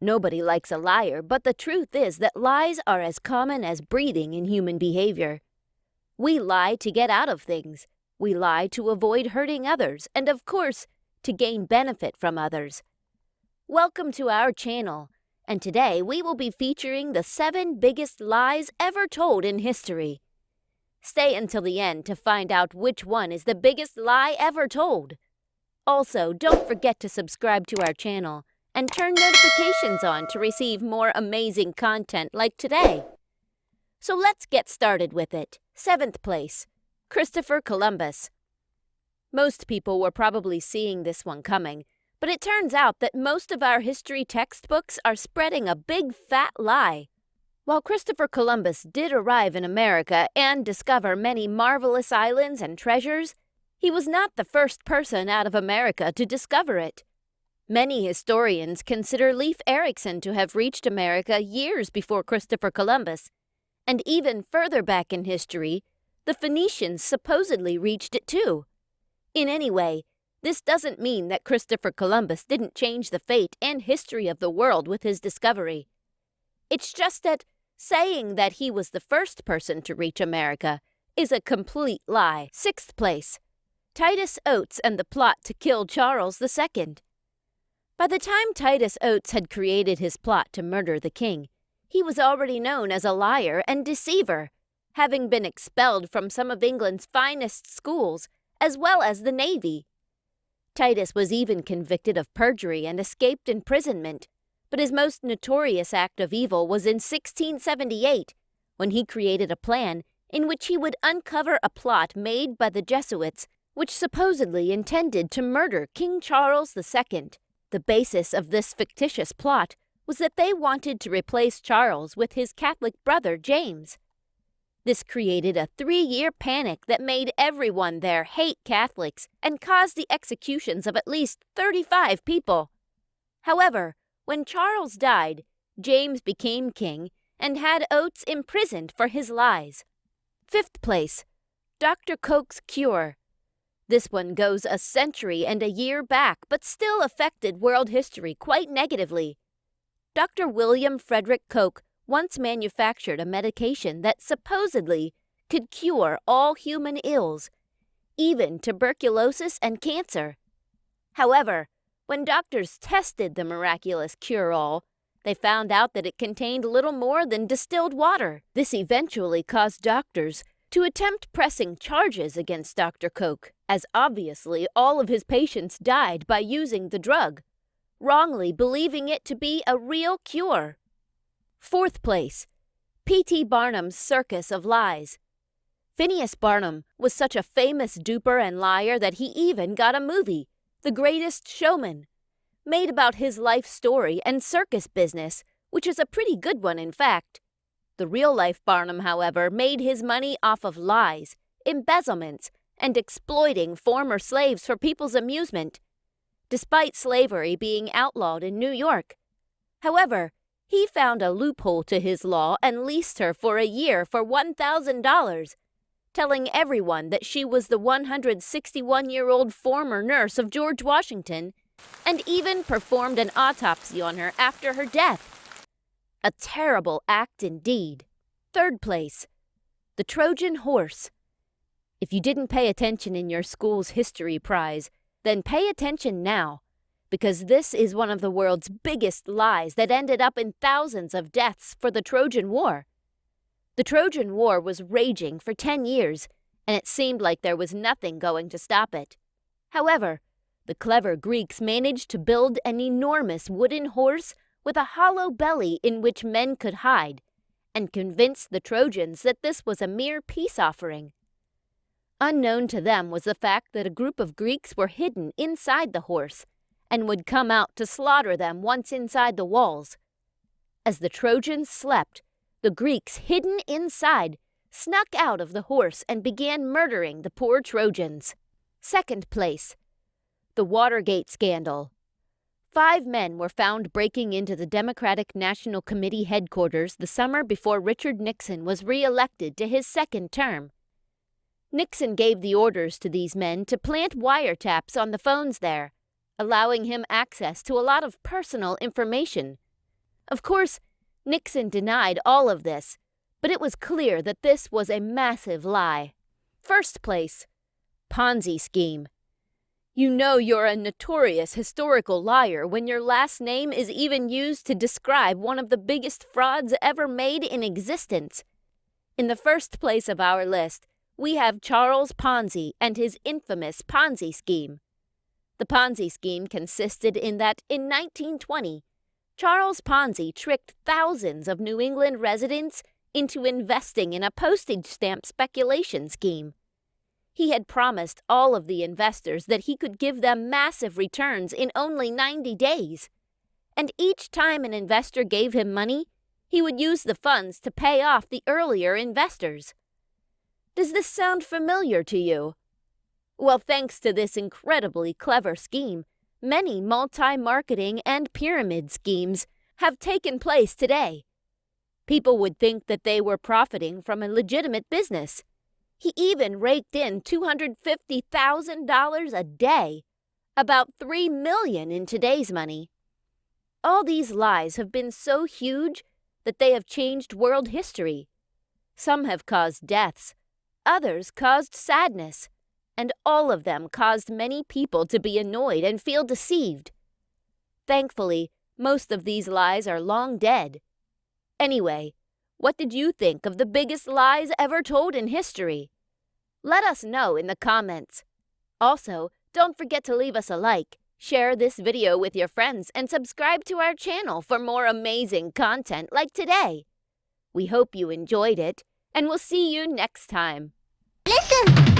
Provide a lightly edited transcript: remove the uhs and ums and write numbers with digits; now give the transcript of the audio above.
Nobody likes a liar, but the truth is that lies are as common as breathing in human behavior. We lie to get out of things. We lie to avoid hurting others, and of course, to gain benefit from others. Welcome to our channel, and today we will be featuring the 7 biggest lies ever told in history. Stay until the end to find out which one is the biggest lie ever told. Also, don't forget to subscribe to our channel and turn notifications on to receive more amazing content like today. So let's get started with it. 7th place, Christopher Columbus. Most people were probably seeing this one coming, but it turns out that most of our history textbooks are spreading a big fat lie. While Christopher Columbus did arrive in America and discover many marvelous islands and treasures, he was not the first person out of America to discover it. Many historians consider Leif Erikson to have reached America years before Christopher Columbus, and even further back in history, the Phoenicians supposedly reached it too. In any way, this doesn't mean that Christopher Columbus didn't change the fate and history of the world with his discovery. It's just that saying that he was the first person to reach America is a complete lie. 6th place, Titus Oates and the plot to kill Charles II. By the time Titus Oates had created his plot to murder the king, he was already known as a liar and deceiver, having been expelled from some of England's finest schools, as well as the Navy. Titus was even convicted of perjury and escaped imprisonment, but his most notorious act of evil was in 1678, when he created a plan in which he would uncover a plot made by the Jesuits, which supposedly intended to murder King Charles II. The basis of this fictitious plot was that they wanted to replace Charles with his Catholic brother James. This created a 3-year panic that made everyone there hate Catholics and caused the executions of at least 35 people. However, when Charles died, James became king and had Oates imprisoned for his lies. 5th place, Dr. Koch's cure. This one goes a century and a year back, but still affected world history quite negatively. Dr. William Frederick Koch once manufactured a medication that supposedly could cure all human ills, even tuberculosis and cancer. However, when doctors tested the miraculous cure-all, they found out that it contained little more than distilled water. This eventually caused doctors to attempt pressing charges against Dr. Koch, as obviously all of his patients died by using the drug, wrongly believing it to be a real cure. 4th place, P.T. Barnum's Circus of Lies. Phineas Barnum was such a famous duper and liar that he even got a movie, The Greatest Showman, made about his life story and circus business, which is a pretty good one in fact. The real-life Barnum, however, made his money off of lies, embezzlements, and exploiting former slaves for people's amusement, despite slavery being outlawed in New York. However, he found a loophole to his law and leased her for a year for $1,000, telling everyone that she was the 161-year-old former nurse of George Washington, and even performed an autopsy on her after her death. A terrible act indeed. 3rd place, the Trojan Horse. If you didn't pay attention in your school's history prize, then pay attention now, because this is one of the world's biggest lies that ended up in thousands of deaths for the Trojan War. The Trojan War was raging for 10 years, and it seemed like there was nothing going to stop it. However, the clever Greeks managed to build an enormous wooden horse with a hollow belly in which men could hide, and convinced the Trojans that this was a mere peace offering. Unknown to them was the fact that a group of Greeks were hidden inside the horse, and would come out to slaughter them once inside the walls. As the Trojans slept, the Greeks hidden inside snuck out of the horse and began murdering the poor Trojans. 2nd place, the Watergate Scandal. 5 men were found breaking into the Democratic National Committee headquarters the summer before Richard Nixon was re-elected to his 2nd term. Nixon gave the orders to these men to plant wiretaps on the phones there, allowing him access to a lot of personal information. Of course, Nixon denied all of this, but it was clear that this was a massive lie. First place, Ponzi scheme. You know you're a notorious historical liar when your last name is even used to describe one of the biggest frauds ever made in existence. In the first place of our list, we have Charles Ponzi and his infamous Ponzi scheme. The Ponzi scheme consisted in that in 1920, Charles Ponzi tricked thousands of New England residents into investing in a postage stamp speculation scheme. He had promised all of the investors that he could give them massive returns in only 90 days. And each time an investor gave him money, he would use the funds to pay off the earlier investors. Does this sound familiar to you? Well, thanks to this incredibly clever scheme, many multi-marketing and pyramid schemes have taken place today. People would think that they were profiting from a legitimate business. He even raked in $250,000 a day, about $3 million in today's money. All these lies have been so huge that they have changed world history. Some have caused deaths, others caused sadness, and all of them caused many people to be annoyed and feel deceived. Thankfully, most of these lies are long dead. Anyway, what did you think of the biggest lies ever told in history? Let us know in the comments. Also, don't forget to leave us a like, share this video with your friends, and subscribe to our channel for more amazing content like today. We hope you enjoyed it, and we'll see you next time. Listen!